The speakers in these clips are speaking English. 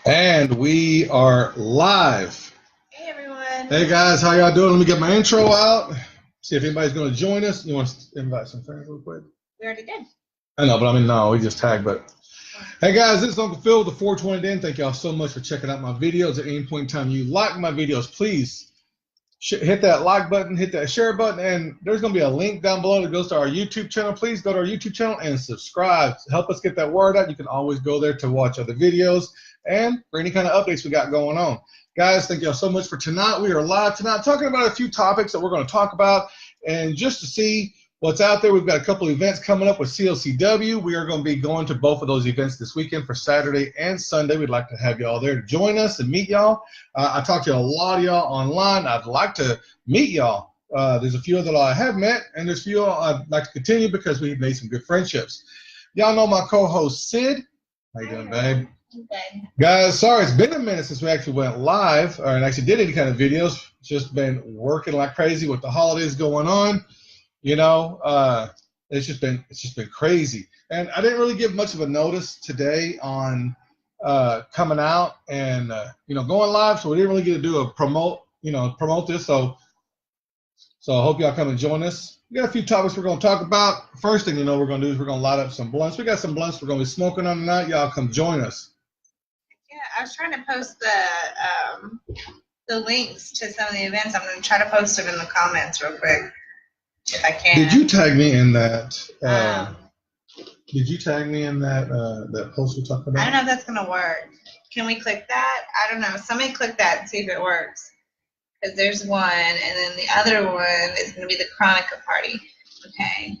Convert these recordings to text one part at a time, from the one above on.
And we are live. Hey everyone. Hey guys, how y'all doing? Let me get my intro out. See if anybody's going to join us. You want to invite some friends real quick? We already did. I know, but I mean, no, we just tagged. But hey guys, this is UnclePhil with the 420 Den. Thank y'all so much for checking out my videos. At any point in time you like my videos, please hit that like button, hit that share button, and there's going to be a link down below that goes to our YouTube channel. Please go to our YouTube channel and subscribe. Help us get that word out. You can always go there to watch other videos and for any kind of updates we got going on. Guys, thank y'all so much for tonight. We are live tonight talking about a few topics that we're going to talk about, and just to see what's out there, we've got a couple events coming up with CLCW. We are going to be going to both of those events this weekend for Saturday and Sunday. We'd like to have y'all there to join us and meet y'all. I talked to a lot of y'all online. I'd like to meet y'all. There's a few that I have met, and there's a few I'd like to continue because we've made some good friendships. Y'all know my co-host Sid. How you doing, babe? Okay. Guys, sorry, it's been a minute since we actually went live and actually did any kind of videos. Just been working like crazy with the holidays going on. You know, it's just been crazy, and I didn't really give much of a notice today on coming out and going live, so we didn't really get to do a promote this. So I hope y'all come and join us. We got a few topics we're going to talk about. First thing we're going to do is we're going to light up some blunts. We got some blunts we're going to be smoking on tonight. Y'all come join us. Yeah, I was trying to post the links to some of the events. I'm going to try to post them in the comments real quick. If I can. Did you tag me in that? Did you tag me in that post we talked about? I don't know if that's gonna work. Can we click that? I don't know. Somebody click that and see if it works. Because there's one, and then the other one is gonna be the Chronica party. Okay.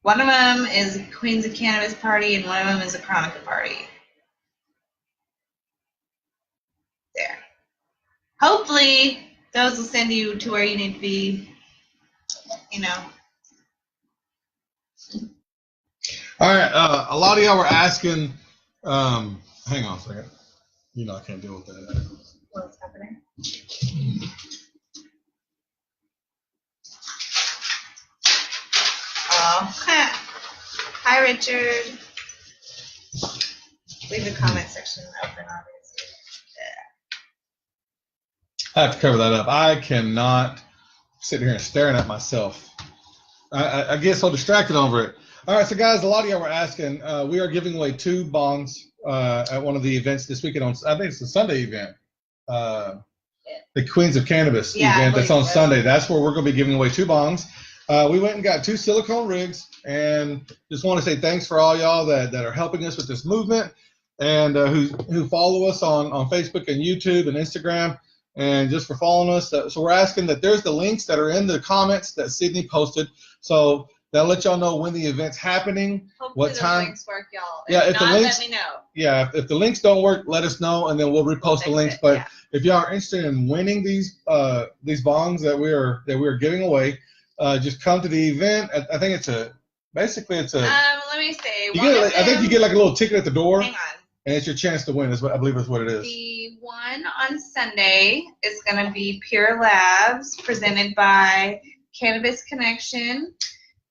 One of them is Queens of Cannabis party, and one of them is a Chronica party. There. Hopefully. Those will send you to where you need to be, All right. A lot of y'all were asking. Hang on a second. I can't deal with that. What's happening? Oh, hi, Richard. Leave the comment section open, obviously. I have to cover that up. I cannot sit here and staring at myself. I get so distracted over it. All right, so guys, a lot of y'all were asking. We are giving away 2 bongs at one of the events this weekend. I think it's the Sunday event. The Queens of Cannabis event that's on Sunday. That's where we're going to be giving away 2 bongs. We went and got 2 silicone rigs, and just want to say thanks for all y'all that are helping us with this movement and who follow us on Facebook and YouTube and Instagram. And just for following us. So we're asking that there's the links that are in the comments that Sydney posted. So that'll let y'all know when the event's happening, hopefully what time. The links work, y'all. Yeah, if the links, let me know. Yeah, if the links don't work, let us know, and then we'll repost the links. But if y'all are interested in winning these bongs that we're giving away, just come to the event. I think it's a. Let me see. I think you get like a little ticket at the door. Hang on. And it's your chance to win, I believe is what it is. The one on Sunday is going to be Pure Labs, presented by Cannabis Connection.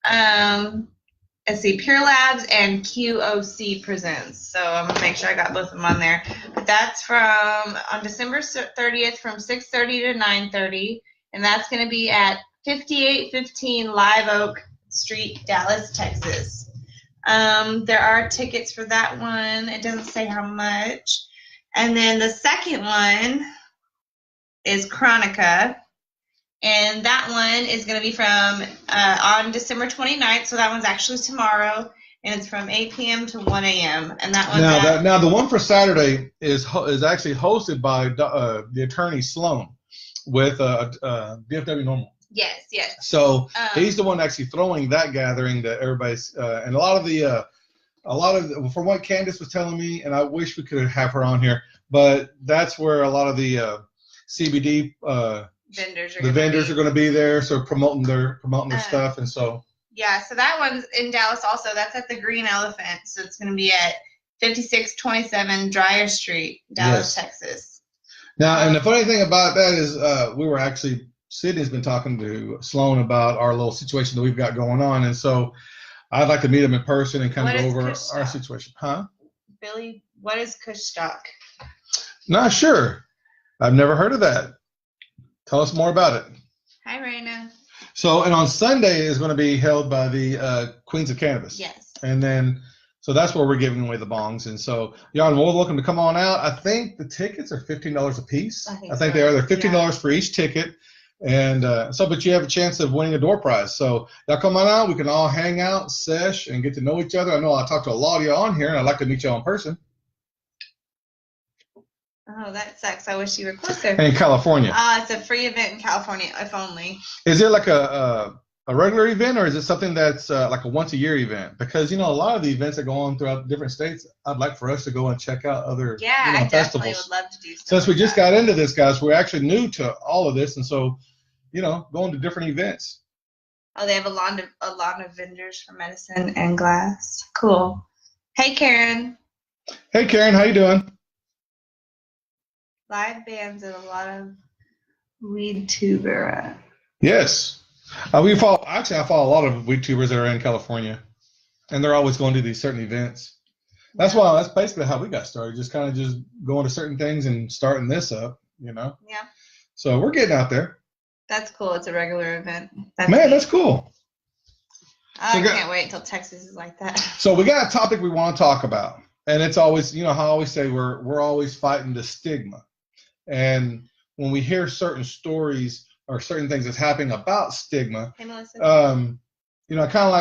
Let's see, Pure Labs and QOC presents. So I'm going to make sure I got both of them on there. But that's on December 30th from 6:30 to 9:30. And that's going to be at 5815 Live Oak Street, Dallas, Texas. There are tickets for that one. It doesn't say how much. And then the second one is Chronica. And that one is going to be from on December 29th. So that one's actually tomorrow. And it's from 8 p.m. to 1 a.m. And that one. Now the one for Saturday is actually hosted by the attorney Sloan with DFW Normal. Yes. So he's the one actually throwing that gathering that everybody's and a lot of from what Candace was telling me, and I wish we could have her on here, but that's where a lot of the CBD vendors are going to be there, so promoting their stuff, and so. Yeah, so that one's in Dallas also. That's at the Green Elephant, so it's going to be at 5627 Dreyer Street, Dallas, Texas. Now, and the funny thing about that is Sydney's been talking to Sloan about our little situation that we've got going on, and so I'd like to meet him in person and kind of go over our situation. Huh? Billy, what is Kush stock? Not sure. I've never heard of that. Tell us more about it. Hi, Raina. So, and on Sunday is going to be held by the Queens of Cannabis. Yes. And then, so that's where we're giving away the bongs. And so, y'all are more welcome to come on out. I think the tickets are $15 a piece. I think they are. They're $15 for each ticket. And but you have a chance of winning a door prize. So y'all come on out. We can all hang out, sesh, and get to know each other. I know I talked to a lot of y'all on here, and I'd like to meet y'all in person. Oh, that sucks. I wish you were closer. In California. It's a free event in California, if only. Is it like a regular event, or is it something that's like a once-a-year event? Because, a lot of the events that go on throughout different states, I'd like for us to go and check out other I festivals. definitely would love to do something. Since we just got into this, guys, we're actually new to all of this, and so, going to different events. Oh, they have a lot of vendors for medicine and glass. Cool. Hey, Karen. Hey, Karen, how you doing? Live bands and a lot of weed tuber. Yes. I follow a lot of weed tubers that are in California, and they're always going to these certain events. That's basically how we got started, just kind of just going to certain things and starting this up, Yeah. So we're getting out there. That's cool. It's a regular event. That's cool. I can't wait until Texas is like that. So we got a topic we want to talk about, and it's always, how I always say we're always fighting the stigma. And when we hear certain stories or certain things that's happening about stigma, hey, Melissa. I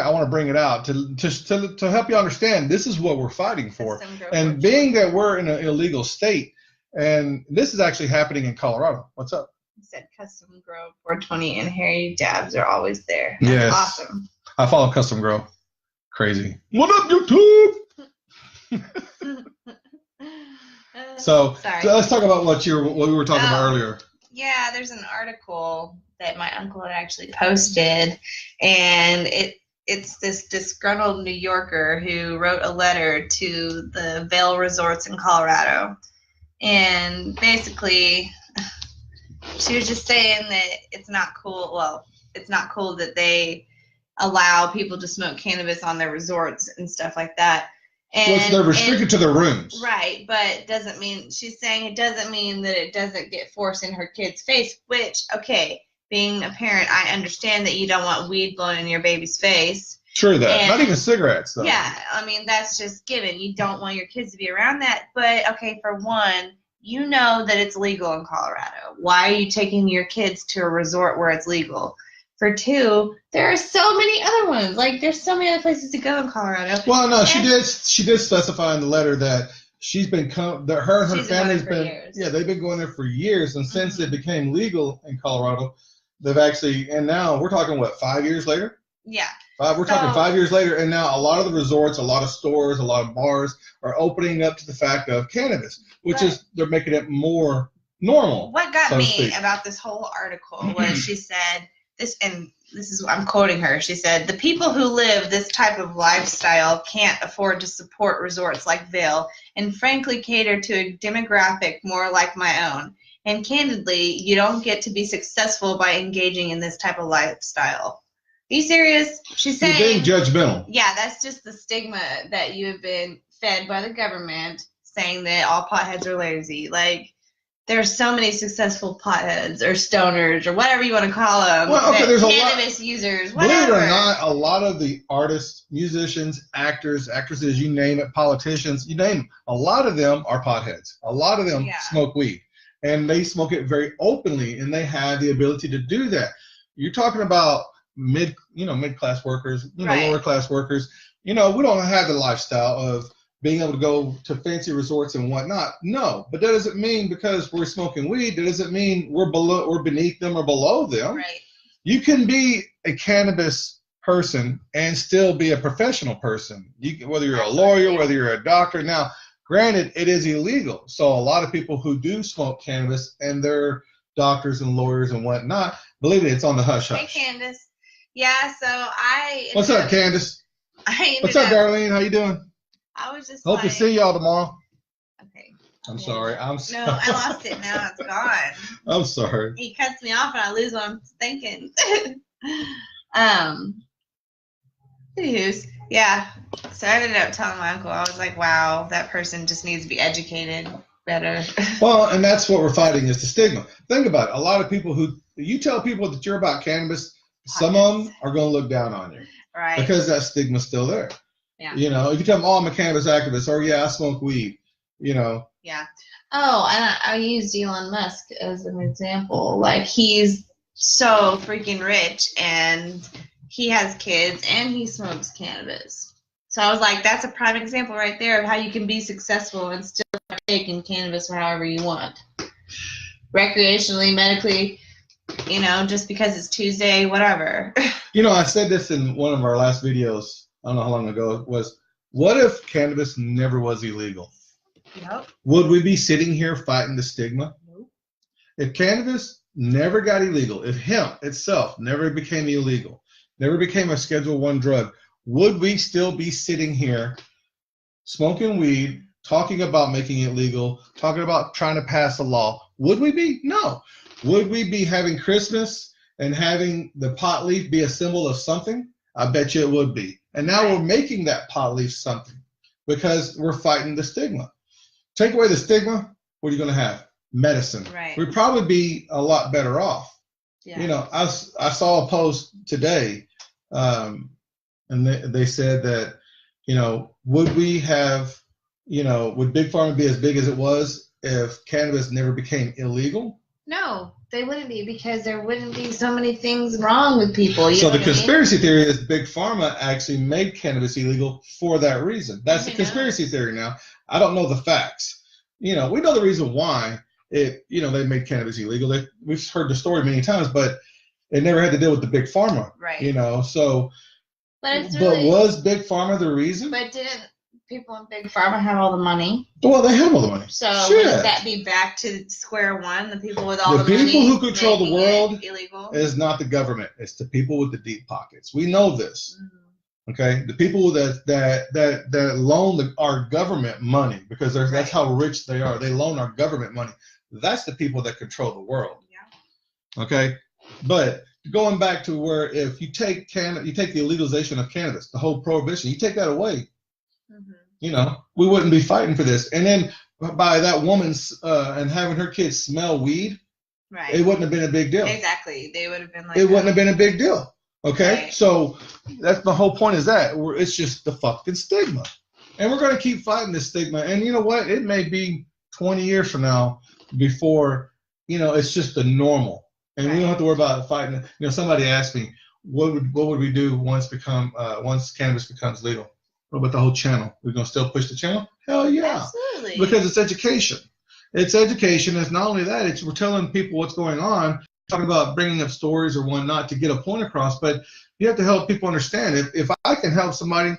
want to bring it out to help you understand this is what we're fighting for. And being that we're in an illegal state, and this is actually happening in Colorado. What's up? You said Custom Grow 420 and hairy dabs are always there. That's yes. Awesome. I follow Custom Grow. Crazy. What up, YouTube? So let's talk about what we were talking about earlier. Yeah, there's an article that my uncle had actually posted, and it's this disgruntled New Yorker who wrote a letter to the Vail resorts in Colorado, and basically she was just saying that it's not cool. Well, it's not cool that they allow people to smoke cannabis on their resorts and stuff like that. And they're restricted to their rooms. Right, but she's saying it doesn't mean that it doesn't get forced in her kid's face, which, okay, being a parent, I understand that you don't want weed blowing in your baby's face. True that. Not even cigarettes, though. Yeah, that's just given. You don't want your kids to be around that. But, okay, for one, you know that it's legal in Colorado. Why are you taking your kids to a resort where it's legal? For two, there are so many other ones. Like, there's so many other places to go in Colorado. Well, no, she did specify in the letter that she's been her and her family's been years. Yeah, they've been going there for years, and since it became legal in Colorado, they've actually, and now we're talking 5 years later? Yeah. We're talking 5 years later, and now a lot of the resorts, a lot of stores, a lot of bars are opening up to the fact of cannabis, which is they're making it more normal. What got me about this whole article was she said. This is I'm quoting her. She said, "The people who live this type of lifestyle can't afford to support resorts like Vail and frankly cater to a demographic more like my own. And candidly, you don't get to be successful by engaging in this type of lifestyle." Are you serious? She's saying you're being judgmental. Yeah, that's just the stigma that you have been fed by the government, saying that all potheads are lazy. Like, there's so many successful potheads or stoners or whatever you want to call them. Well, okay, there's cannabis users, whatever. Believe it or not, a lot of the artists, musicians, actors, actresses, you name it, politicians, you name it, a lot of them are potheads. A lot of them smoke weed, and they smoke it very openly, and they have the ability to do that. You're talking about mid-class workers, lower class workers. We don't have the lifestyle of being able to go to fancy resorts and whatnot. No, but that doesn't mean because we're smoking weed, that doesn't mean we're beneath them or below them. Right. You can be a cannabis person and still be a professional person. Whether you're a lawyer, whether you're a doctor. Now, granted, it is illegal. So a lot of people who do smoke cannabis and they're doctors and lawyers and whatnot, believe me, it's on the hush hush. Hey, Candace. Yeah, so What's up, Candace? What's up, Darlene? How you doing? I was just hope to see y'all tomorrow. Okay. I'm sorry. No, I lost it now. It's gone. I'm sorry. He cuts me off and I lose what I'm thinking. Anywho's, Yeah. So I ended up telling my uncle, I was like, wow, that person just needs to be educated better. Well, and that's what we're fighting is the stigma. Think about it. A lot of people who you tell people that you're about cannabis, some of them are going to look down on you. Right. Because that stigma's still there. Yeah. You know, if you tell them, oh, I'm a cannabis activist, or yeah, I smoke weed, you know. Yeah. Oh, and I used Elon Musk as an example. Like, he's so freaking rich, and he has kids, and he smokes cannabis. So I was like, that's a prime example right there of how you can be successful and still partake in cannabis for however you want. Recreationally, medically, you know, just because it's Tuesday, whatever. You know, I said this in one of our last videos, I don't know how long ago, was what if cannabis never was illegal? Yep. Would we be sitting here fighting the stigma? Nope. If cannabis never got illegal, if hemp itself never became illegal, never became a Schedule I drug, would we still be sitting here smoking weed, talking about making it legal, talking about trying to pass a law? Would we be? No. Would we be having Christmas and having the pot leaf be a symbol of something? I bet you it would be. And now we're making that pot leaf something because we're fighting the stigma. Take away the stigma, what are you going to have? Medicine. Right. We'd probably be a lot better off. Yeah. You know, I saw a post today, and they said that, you know, would we have, you know, would Big Pharma be as big as it was if cannabis never became illegal? No, they wouldn't be, because there wouldn't be so many things wrong with people. So the conspiracy theory is Big Pharma actually made cannabis illegal for that reason. That's the conspiracy theory now. I don't know the facts. You know, we know the reason why you know, they made cannabis illegal. We've heard the story many times, but it never had to deal with the Big Pharma. Right. You know, so. But was Big Pharma the reason? But didn't people in Big Pharma have all the money? Well, they have all the money. So wouldn't that be back to square one? The people with all the money. The people who control the world illegal is not the government. It's the people with the deep pockets. We know this. Mm-hmm. Okay, the people that loan our government money, because that's how rich they are. They loan our government money. That's the people that control the world. Yeah. Okay, but going back to where if you take the legalization of cannabis, the whole prohibition, you take that away. Mm-hmm. You know, we wouldn't be fighting for this. And then by that woman's and having her kids smell weed, right? It wouldn't have been a big deal. Exactly, they would have been like. It wouldn't have been a big deal. Okay, right. So that's the whole point. Is that it's just the fucking stigma, and we're going to keep fighting this stigma. And you know what? It may be 20 years from now before, you know, it's just the normal, and we don't have to worry about fighting. You know, somebody asked me, what would we do once cannabis becomes legal? What about the whole channel? We're going to still push the channel? Hell yeah. Absolutely. Because it's education. It's education. It's not only that, we're telling people what's going on, talking about bringing up stories or whatnot to get a point across, but you have to help people understand. If I can help somebody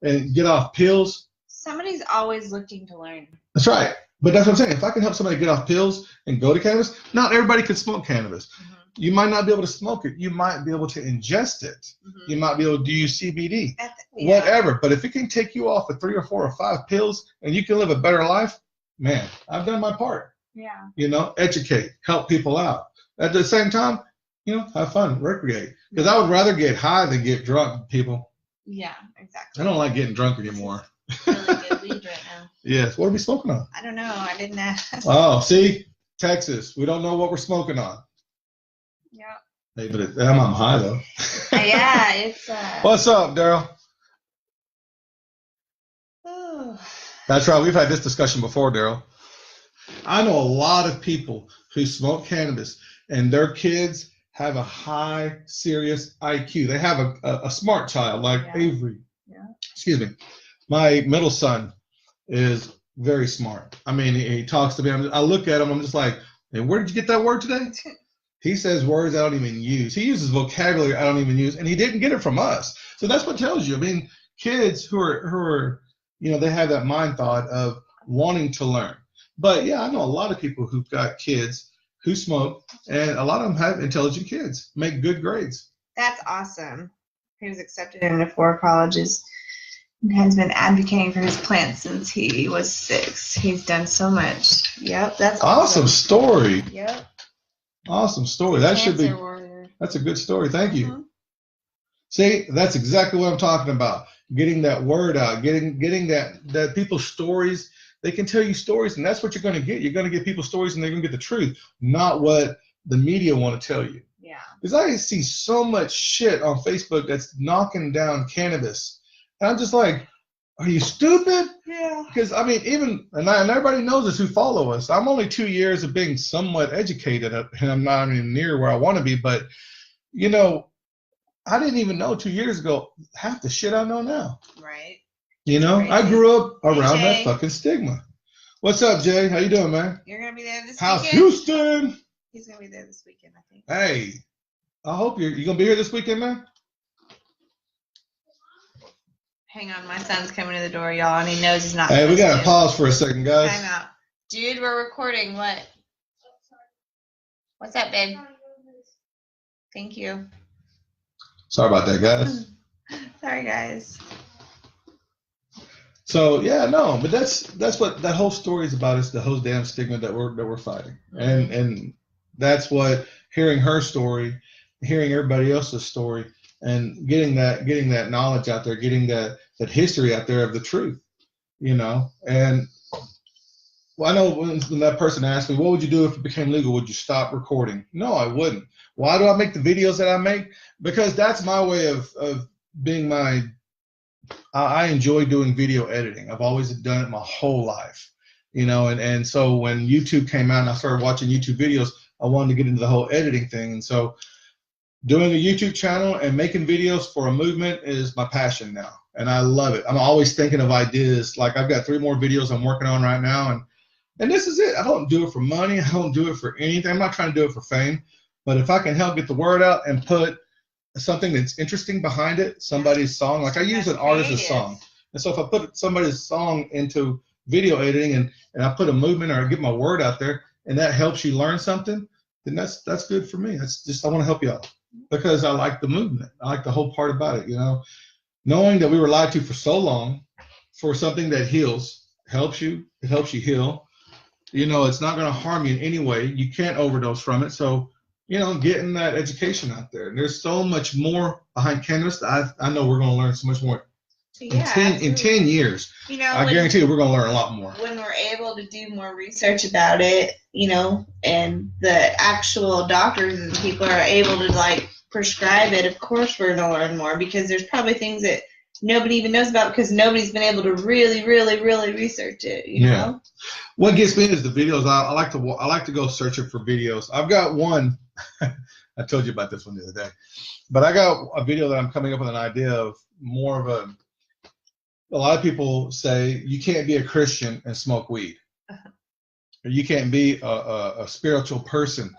and get off pills. Somebody's always looking to learn. That's right. But that's what I'm saying. If I can help somebody get off pills and go to cannabis, not everybody can smoke cannabis. Mm-hmm. You might not be able to smoke it. You might be able to ingest it. Mm-hmm. You might be able to use CBD, whatever. But if it can take you off of 3 or 4 or 5 pills and you can live a better life, man, I've done my part. Yeah. You know, educate, help people out. At the same time, you know, have fun, recreate. Because I would rather get high than get drunk, people. Yeah, exactly. I don't like getting drunk anymore. Really good weed right now. Yes. What are we smoking on? I don't know. I didn't ask. Oh, see? Texas. We don't know what we're smoking on. Yeah. Hey, but I'm high though. Yeah, it's. What's up, Daryl? Oh. That's right. We've had this discussion before, Daryl. I know a lot of people who smoke cannabis, and their kids have a high, serious IQ. They have a smart child like Avery. Yeah. Excuse me. My middle son is very smart. I mean, he talks to me. I look at him. I'm just like, hey, where did you get that word today? He says words I don't even use. He uses vocabulary I don't even use, and he didn't get it from us. So that's what tells you. I mean, kids who are, you know, they have that mind thought of wanting to learn. But yeah, I know a lot of people who've got kids who smoke, and a lot of them have intelligent kids, make good grades. That's awesome. He was accepted into 4 colleges. He has been advocating for his plants since he was 6. He's done so much. Yep, that's awesome story. Yep. Awesome story. That should be. Warrior. That's a good story. Thank you. See, that's exactly what I'm talking about. getting that word out, getting that people's stories. They can tell you stories, and that's what you're going to get. You're going to get people's stories, and they're going to get the truth, not what the media want to tell you. Yeah. Because I see so much shit on Facebook that's knocking down cannabis, and I'm just like, are you stupid? Yeah. Because I mean, and everybody knows this who follow us. I'm only 2 years of being somewhat educated, and I'm not even near where I want to be. But you know, I didn't even know 2 years ago half the shit I know now. Right. You know, Crazy. I grew up around Hey, that fucking stigma. What's up, Jay? How you doing, man? You're gonna be there this How's weekend. Houston? He's gonna be there this weekend, I think. Hey, I hope you gonna be here this weekend, man. Hang on, my son's coming to the door, y'all, and he knows he's not. Hey, we gotta to. pause for a second, guys. Time out, dude. We're recording. What? What's up, babe? Thank you. Sorry about that, guys. Sorry, guys. So yeah, no, but that's what that whole story is about. Is the whole damn stigma that we're fighting, and that's what hearing her story, hearing everybody else's story, and getting that knowledge out there, getting that history out there of the truth, you know. And well, I know when that person asked me, what would you do if it became legal? Would you stop recording? No, I wouldn't. Why do I make the videos that I make? Because that's my way of being my. I enjoy doing video editing. I've always done it my whole life, you know, and so when YouTube came out and I started watching YouTube videos, I wanted to get into the whole editing thing. And so doing a YouTube channel and making videos for a movement is my passion now. And I love it. I'm always thinking of ideas. Like I've got 3 more videos I'm working on right now. And this is it. I don't do it for money. I don't do it for anything. I'm not trying to do it for fame. But if I can help get the word out and put something that's interesting behind it, somebody's song, like I use an artist's song. And so if I put somebody's song into video editing and I put a movement or I get my word out there and that helps you learn something, then that's good for me. That's just, I want to help you out because I like the movement. I like the whole part about it, you know, knowing that we were lied to for so long for something that heals, it helps you heal. You know, it's not going to harm you in any way. You can't overdose from it. So, you know, getting that education out there. And there's so much more behind cannabis that I know we're going to learn so much more. Yeah, in 10 years, you know, I guarantee you we're going to learn a lot more. When we're able to do more research about it, you know, and the actual doctors and people are able to, like, prescribe it, of course we're going to learn more because there's probably things that nobody even knows about because nobody's been able to really, really, really research it, you know? What gets me is the videos. I like to go searching for videos. I've got one. I told you about this one the other day, but I got a video that I'm coming up with an idea of more of a lot of people say you can't be a Christian and smoke weed. Or you can't be a spiritual person.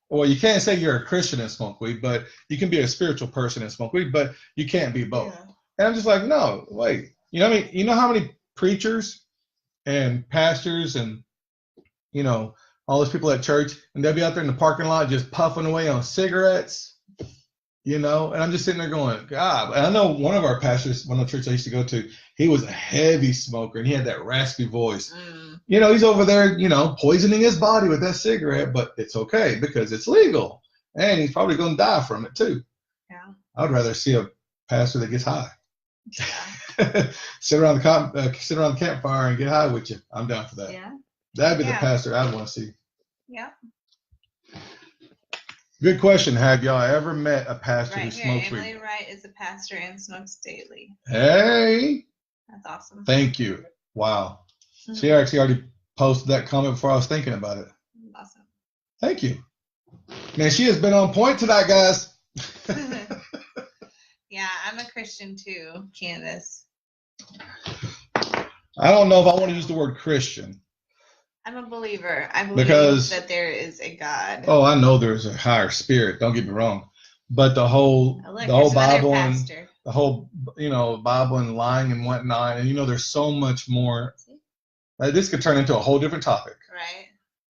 Well, you can't say you're a Christian and smoke weed, but you can be a spiritual person and smoke weed, but you can't be both. Yeah. And I'm just like, no, wait. You know what I mean? You know how many preachers and pastors and, you know, all those people at church, and they'll be out there in the parking lot just puffing away on cigarettes, you know? And I'm just sitting there going, God. And I know one of our pastors, one of the churches I used to go to, he was a heavy smoker, and he had that raspy voice. You know, he's over there, you know, poisoning his body with that cigarette, but it's okay because it's legal. And he's probably going to die from it, too. Yeah. I'd rather see a pastor that gets high. Yeah. sit around the campfire and get high with you. I'm down for that. Yeah. That'd be the pastor I'd want to see. Yeah. Good question. Have y'all ever met a pastor who smokes weed? Emily Wright is a pastor and smokes daily. Hey. That's awesome. Thank you. Wow. She actually already posted that comment before I was thinking about it. Awesome. Thank you. Man, she has been on point tonight, guys. Yeah, I'm a Christian too, Candace. I don't know if I want to use the word Christian. I'm a believer. I believe that there is a God. Oh, I know there's a higher spirit. Don't get me wrong. But the whole Bible and the whole, you know, Bible and lying and whatnot, and you know, there's so much more. This could turn into a whole different topic. Right.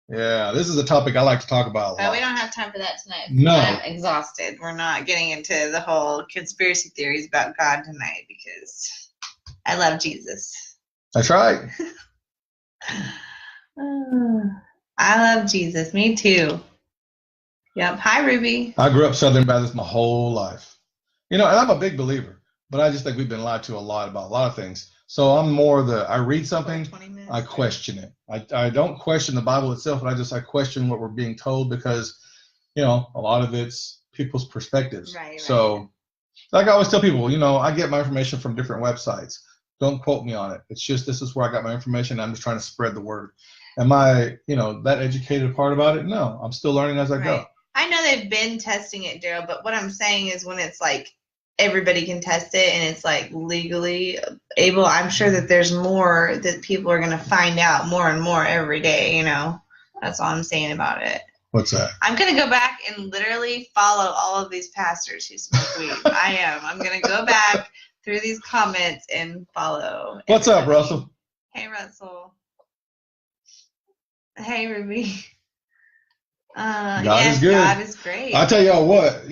Yeah, this is a topic I like to talk about a lot. But we don't have time for that tonight. No. I'm exhausted. We're not getting into the whole conspiracy theories about God tonight because I love Jesus. That's right. I love Jesus. Me too. Yep. Hi, Ruby. I grew up Southern Baptist my whole life. You know, and I'm a big believer. but I just think we've been lied to a lot about a lot of things. So I'm more I read something, 20 minutes. I question it. I don't question the Bible itself, but I question what we're being told because, a lot of it's people's perspectives. Right. So, like I always tell people, I get my information from different websites. Don't quote me on it. It's just this is where I got my information. I'm just trying to spread the word. Am I, that educated part about it? No, I'm still learning as I go. I know they've been testing it, Daryl, but what I'm saying is when it's like everybody can test it and it's like legally able, I'm sure that there's more that people are going to find out more and more every day, That's all I'm saying about it. What's that? I'm going to go back and literally follow all of these pastors who smoke weed. I am. I'm going to go back through these comments and follow. What's up, Russell? Hey, Russell. Hey, Ruby. God is good. God is great. I tell y'all what,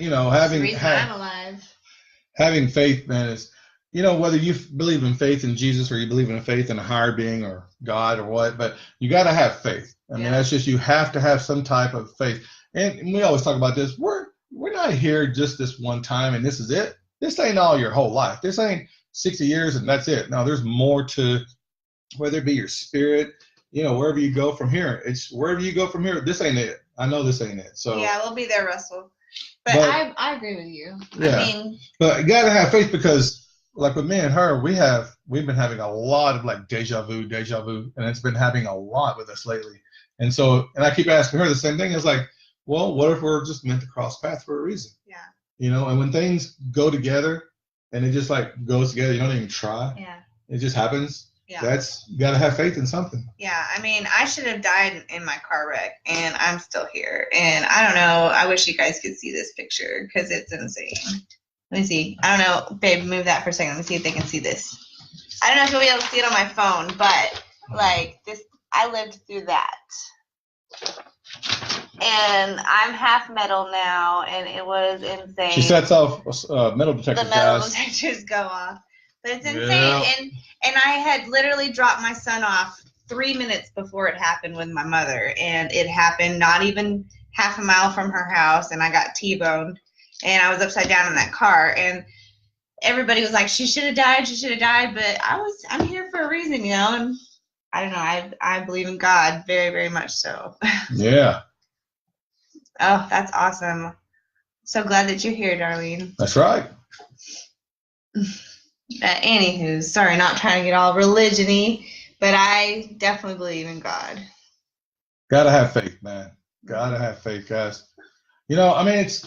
having faith, man, is, whether you believe in faith in Jesus or you believe in faith in a higher being or God or what, but you got to have faith. I mean, that's just, you have to have some type of faith. And we always talk about this. We're not here just this one time and this is it. This ain't all your whole life. This ain't 60 years and that's it. No, there's more to, whether it be your spirit, wherever you go from here. It's wherever you go from here. This ain't it. I know this ain't it. So yeah, we'll be there, Russell. But I agree with you. Yeah. But you gotta have faith because, like with me and her, we've been having a lot of like deja vu, and it's been happening a lot with us lately. And I keep asking her the same thing. It's like, well, what if we're just meant to cross paths for a reason? Yeah. And when things go together, and it just like goes together, you don't even try. Yeah. It just happens. Yeah. You got to have faith in something. Yeah, I mean, I should have died in my car wreck, and I'm still here. And I don't know. I wish you guys could see this picture because it's insane. Let me see. I don't know. Babe, move that for a second. Let me see if they can see this. I don't know if you'll be able to see it on my phone, but, like, this, I lived through that. And I'm half metal now, and it was insane. She sets off metal detectors, The metal detectors go off. But it's insane. Yeah. And I had literally dropped my son off 3 minutes before it happened with my mother. And it happened not even half a mile from her house. And I got T-boned. And I was upside down in that car. And everybody was like, she should have died. She should have died. But I'm here for a reason, And I don't know. I believe in God very, very much so. Yeah. Oh, that's awesome. So glad that you're here, Darlene. That's right. Anywho, sorry, not trying to get all religion-y, but I definitely believe in God. Gotta have faith, man. Gotta have faith, guys. I mean, it's,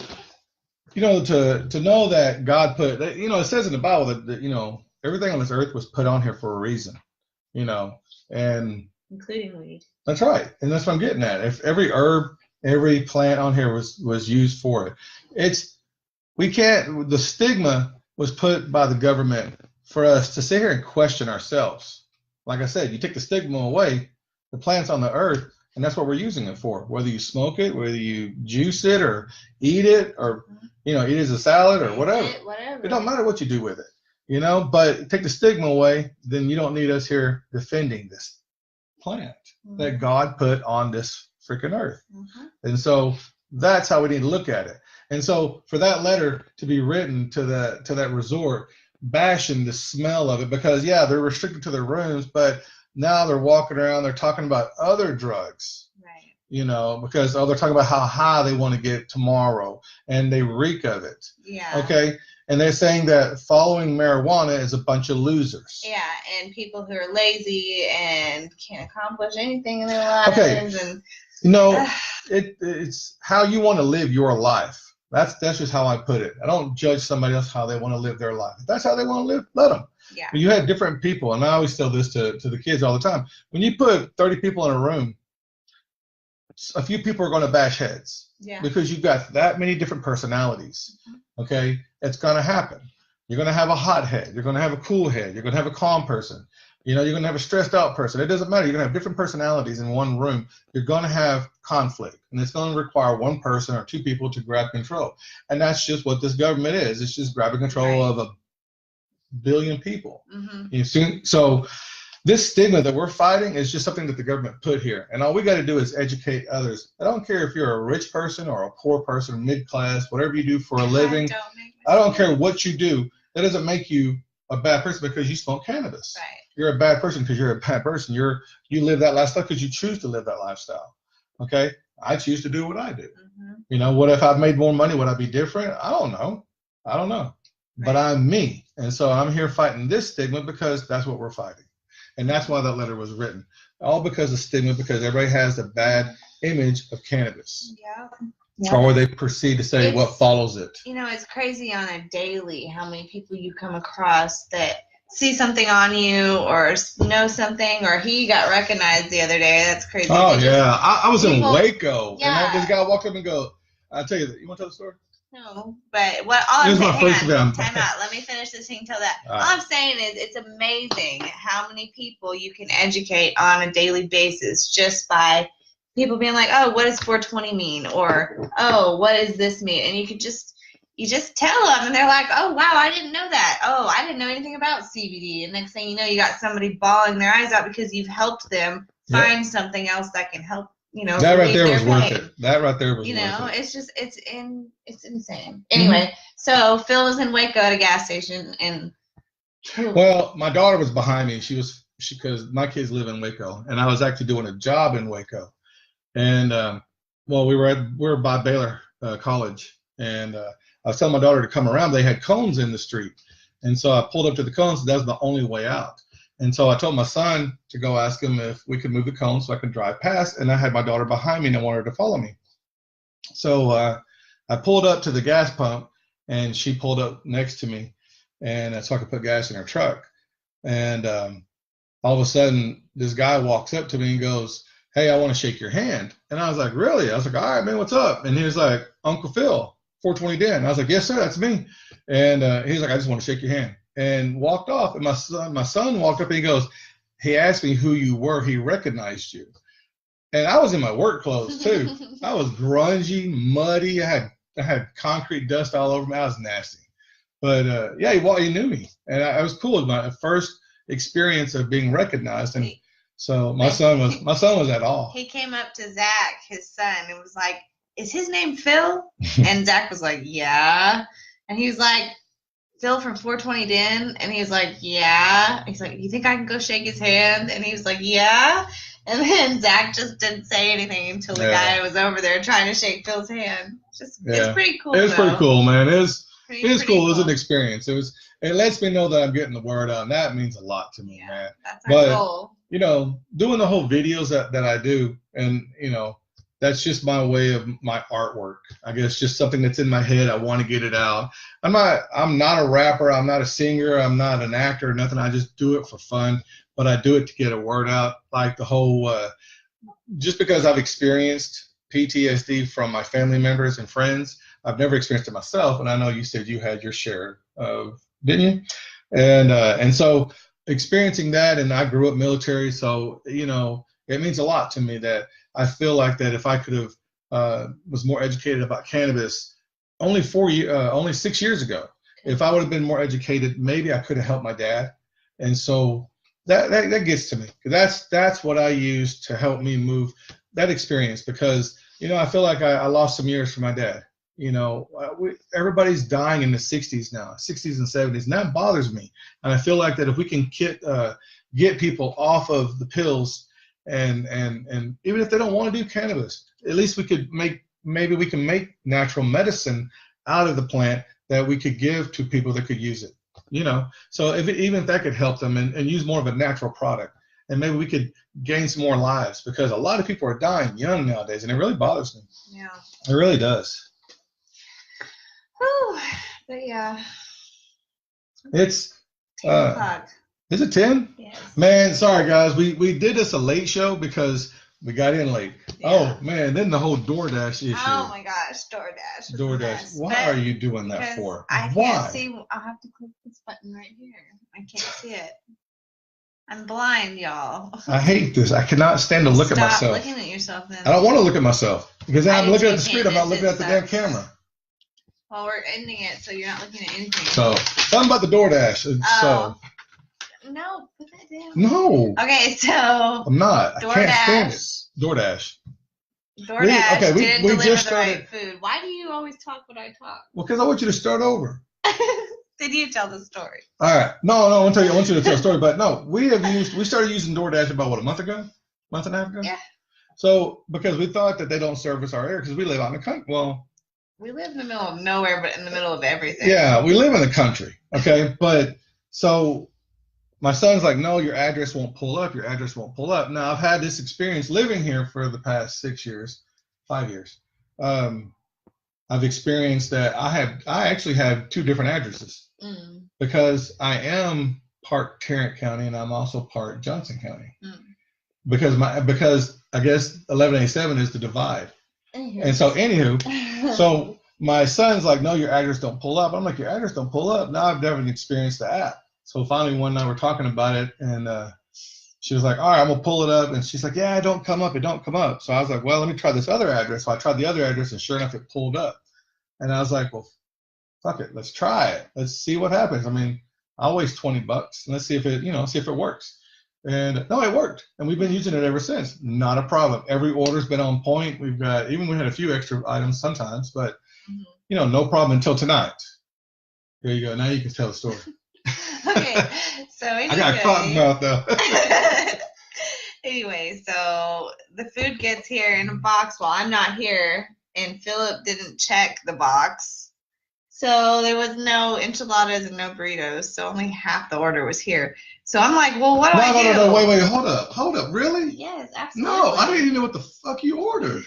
to know that God put, it says in the Bible that everything on this earth was put on here for a reason, and including weed. That's right, and that's what I'm getting at. If every herb, every plant on here was used for it, the stigma was put by the government for us to sit here and question ourselves. Like I said, you take the stigma away, the plant's on the earth, and that's what we're using it for. Whether you smoke it, whether you juice it or eat it, or eat it as a salad or whatever. It don't matter what you do with it, But take the stigma away, then you don't need us here defending this plant that God put on this freaking earth. And so that's how we need to look at it. And so for that letter to be written to that resort, bashing the smell of it, because they're restricted to their rooms, but now they're walking around, they're talking about other drugs, right? Because they're talking about how high they want to get tomorrow, and they reek of it. Yeah. Okay. And they're saying that following marijuana is a bunch of losers. Yeah, and people who are lazy and can't accomplish anything in their lives. Okay. And it's how you want to live your life. That's just how I put it. I don't judge somebody else how they want to live their life. If that's how they want to live, let them. Yeah. But you have different people, and I always tell this to the kids all the time. When you put 30 people in a room, a few people are going to bash heads. Yeah. Because you've got that many different personalities. Okay? It's going to happen. You're going to have a hot head. You're going to have a cool head. You're going to have a calm person. You're going to have a stressed out person. It doesn't matter. You're going to have different personalities in one room. You're going to have conflict, and it's going to require one person or two people to grab control. And that's just what this government is. It's just grabbing control of a billion people. So this stigma that we're fighting is just something that the government put here. And all we got to do is educate others. I don't care if you're a rich person or a poor person, mid-class, whatever you do for a living. I don't care what you do. that doesn't make you a bad person because you smoke cannabis. Right. You're a bad person because you're a bad person. You live that lifestyle because you choose to live that lifestyle. Okay? I choose to do what I do. Mm-hmm. You know, what if I made more money? Would I be different? I don't know. Right. But I'm me. And so I'm here fighting this stigma because that's what we're fighting. And that's why that letter was written. All because of stigma, because everybody has a bad image of cannabis. Yeah. Or they proceed to say what follows it. You know, it's crazy on a daily how many people you come across that see something on you or know something, or he got recognized the other day. That's crazy. Oh, yeah. I was in Waco. Yeah. And this guy walked up and go, I'll tell you that. You want to tell the story? No, but all I'm saying, time out. Let me finish this thing till that. All I'm saying is it's amazing how many people you can educate on a daily basis just by people being like, oh, what does 420 mean? Or, oh, what does this mean? And you just tell them, and they're like, oh, wow, I didn't know that. Oh, I didn't know anything about CBD. And next thing you know, you got somebody bawling their eyes out because you've helped them find something else that can help. You know, that right there was worth it. That right there was worth it. You know, it's just it's insane. Anyway, so Phil was in Waco at a gas station, and well, my daughter was behind me. Because my kids live in Waco, and I was actually doing a job in Waco, and well, we were by Baylor College, and I was telling my daughter to come around. They had cones in the street, and so I pulled up to the cones. That was the only way out. And so I told my son to go ask him if we could move the cone so I could drive past. And I had my daughter behind me and I wanted her to follow me. So I pulled up to the gas pump and she pulled up next to me, and so I could put gas in her truck. And all of a sudden, this guy walks up to me and goes, hey, I want to shake your hand. And I was like, really? I was like, all right, man, what's up? And he was like, UnclePhil, 420 Den. And I was like, yes, sir, that's me. And he was like, I just want to shake your hand. And walked off. And my son walked up and he asked me who you were. He recognized you. And I was in my work clothes too. I was grungy, muddy. I had concrete dust all over me. I was nasty. But yeah, he knew me. And I was cool with my first experience of being recognized. And so my son was at awe. He came up to Zach, his son, and was like, is his name Phil? And Zach was like, yeah. And he was like, Phil from 420 Den? And he was like, yeah. He's like, you think I can go shake his hand? And he was like, yeah. And then Zach just didn't say anything until the guy was over there trying to shake Phil's hand. It's pretty cool. It was pretty cool, man. It was cool. It was an experience. It lets me know that I'm getting the word out, and that means a lot to me, man. That's our goal. You know, doing the whole videos that I do, and you know, that's just my way of my artwork. I guess just something that's in my head. I want to get it out. I'm not a rapper. I'm not a singer. I'm not an actor or nothing. I just do it for fun, but I do it to get a word out. Like the whole, just because I've experienced PTSD from my family members and friends, I've never experienced it myself. And I know you said you had your share of, didn't you? And so experiencing that, and I grew up military, so you know, it means a lot to me that I feel like that if I could have was more educated about cannabis only 6 years ago, if I would have been more educated, maybe I could have helped my dad. And so that gets to me. That's what I use to help me move that experience, because you know, I feel like I lost some years from my dad. You know, everybody's dying in the 60s now, 60s and 70s, and that bothers me. And I feel like that if we can get people off of the pills, and even if they don't want to do cannabis, at least we can make natural medicine out of the plant that we could give to people that could use it. You know, so even if that could help them and use more of a natural product, and maybe we could gain some more lives, because a lot of people are dying young nowadays, and it really bothers me. Yeah, it really does. Whew, but yeah, it's 10 o'clock. Is it 10? Yes. Man, sorry guys, we did this a late show because we got in late. Yeah. Oh man, then the whole DoorDash issue. Oh my gosh, DoorDash. Why are you doing that for? I can't see. I'll have to click this button right here. I can't see it. I'm blind, y'all. I hate this. I cannot stand to look at myself. Stop looking at yourself then. I don't want to look at myself, because I'm looking at the screen. I'm not looking at the damn camera. Well, we're ending it, so you're not looking at anything. So, something about the DoorDash. So. No, put that down. No. Okay, so. I'm not. I can't stand it. DoorDash didn't deliver the right food. Why do you always talk when I talk? Well, because I want you to start over. Then you tell the story. All right. No, I want you to tell a story, but no, we started using DoorDash about what, a month and a half ago? Yeah. So because we thought that they don't service our area because we live out in the country. Well, we live in the middle of nowhere, but in the middle of everything. Yeah, we live in the country. Okay, but so my son's like, no, your address won't pull up. Your address won't pull up. Now I've had this experience living here for the past 5 years. I've experienced that I actually have 2 different addresses because I am part Tarrant County and I'm also part Johnson County because I guess 1187 is the divide. And so anywho, so my son's like, no, your address don't pull up. I'm like, your address don't pull up. Now I've never experienced the app. So finally one night we're talking about it and she was like, all right, I'm gonna pull it up. And she's like, yeah, it don't come up. So I was like, well, let me try this other address. So I tried the other address and sure enough, it pulled up. And I was like, well, fuck it. Let's try it. Let's see what happens. I mean, I'll waste $20 and let's see if it works. And no, it worked. And we've been using it ever since. Not a problem. Every order's been on point. We had a few extra items sometimes, but no problem until tonight. There you go. Now you can tell the story. Okay. So anyway, I got cotton mouth though. Anyway, so the food gets here in a box while I'm not here, and Philip didn't check the box. So there was no enchiladas and no burritos, so only half the order was here. So I'm like, well, what do I do? No, wait, hold up, really? Yes, absolutely. No, I didn't even know what the fuck you ordered.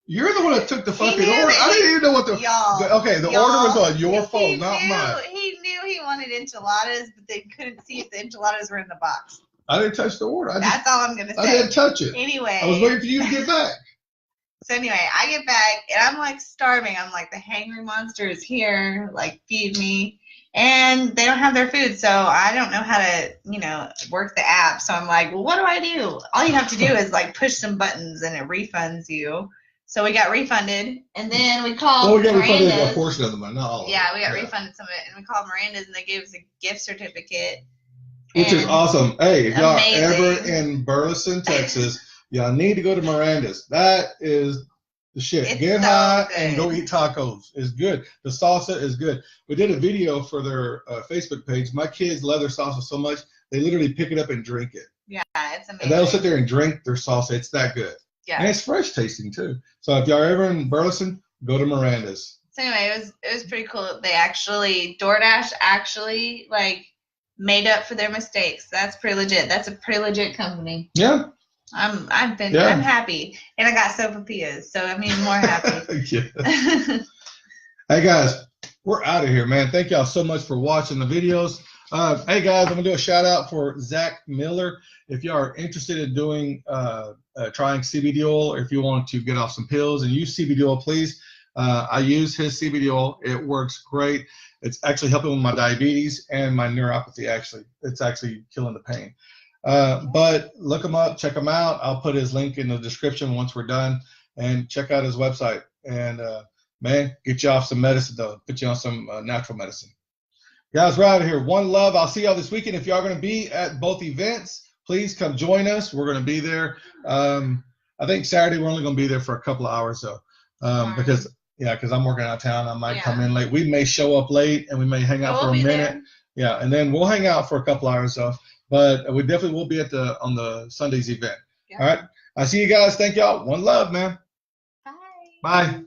You're the one that took the fucking order. I didn't even know what the. The order was on your phone, not mine. He knew he wanted enchiladas, but they couldn't see if the enchiladas were in the box. I didn't touch the order. That's all I'm gonna say. I didn't touch it. Anyway, I was waiting for you to get back. So anyway, I get back and I'm like starving. I'm like, the hangry monster is here. Like, feed me. And they don't have their food, so I don't know how to, work the app. So I'm like, well, what do I do? All you have to do is like push some buttons and it refunds you. So we got refunded, and then we called. Well, we got refunded a portion of the money, not all of it. Yeah, we got refunded some of it, and we called Miranda's, and they gave us a gift certificate. Which is awesome. Hey, if y'all ever in Burleson, Texas, y'all need to go to Miranda's. That is the shit. Get high and go eat tacos. It's good. The salsa is good. We did a video for their Facebook page. My kids love their salsa so much, they literally pick it up and drink it. Yeah, it's amazing. And they'll sit there and drink their salsa. It's that good. Yeah. And it's fresh tasting too. So if y'all ever in Burleson, go to Miranda's. So anyway, it was pretty cool. They DoorDash actually made up for their mistakes. That's pretty legit. That's a pretty legit company. Yeah. I'm happy. And I got sopapillas, so I'm even more happy. Yeah. Hey guys, we're out of here, man. Thank y'all so much for watching the videos. Hey guys, I'm gonna do a shout out for Zach Miller. If you are interested in doing trying CBD oil, or if you want to get off some pills and use CBD oil, please. I use his CBD oil. It works great. It's actually helping with my diabetes and my neuropathy. Actually, it's actually killing the pain. But look him up, check him out. I'll put his link in the description once we're done, and check out his website. And man, get you off some medicine though. Put you on some natural medicine. Guys, we're out of here. One love. I'll see y'all this weekend. If y'all are going to be at both events, please come join us. We're going to be there. I think Saturday we're only going to be there for a couple of hours though, because I'm working out of town. I might come in late. We may show up late and we may hang out for a minute. There. Yeah, and then we'll hang out for a couple hours though. But we definitely will be on the Sunday's event. Yeah. All right. I see you guys. Thank y'all. One love, man. Bye. Bye.